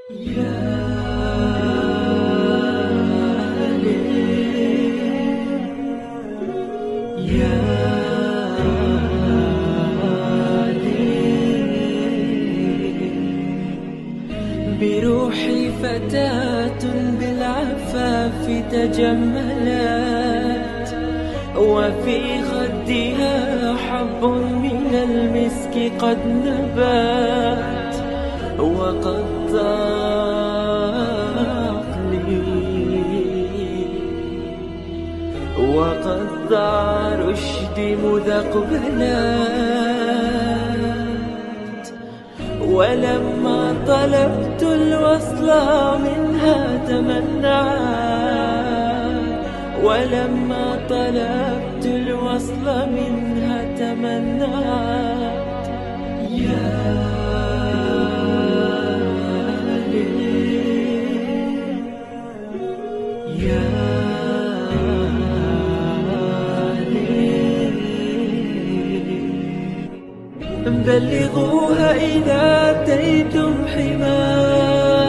بروحي فتاة بالعفاف تجملت، وفي خدها حب من المسك قد نبات، وقد ضاق رشدي مذ أقبلت، ولما طلبت الوصل منها تمنعت، ولما طلبت الوصل منها تمنعت. بلغوها إذا أتيتم حماها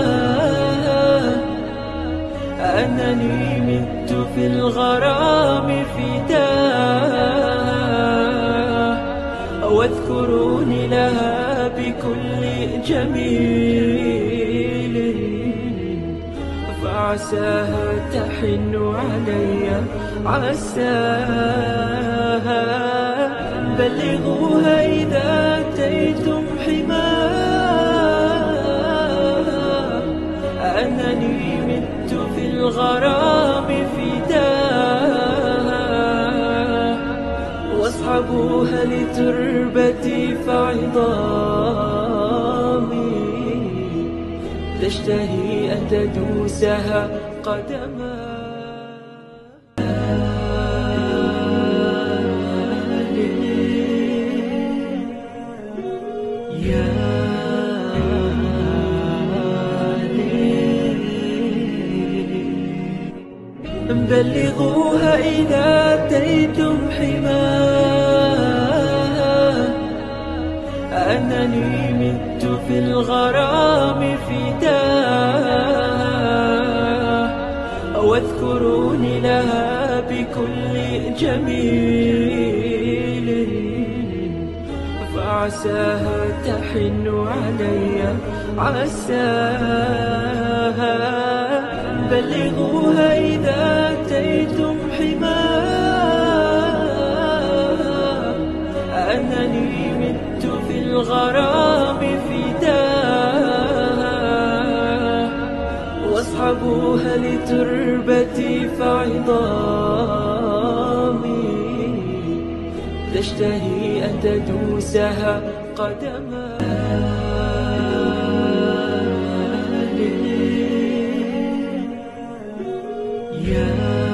أنني مت في الغرام فداها، واذكروني لها بكل جميل، فعساها تحن علي عساها. بلغوها إذا أتيتم حماها أنني مت في الغرام فداها، واصحبوها لتربتي فعظامي تشتهي أن تدوسها قدما. بلغوها إذا أتيتم حماها أنني مت في الغرام فداها، واذكروني لها بكل جميل، فعساها تحن علي عساها. بلغوها إذا أتيتم حماها أنني مت في الغرام فداها، واصحبوها لتربتي فعظامي تشتهي أن تدوسها قدما. Yeah.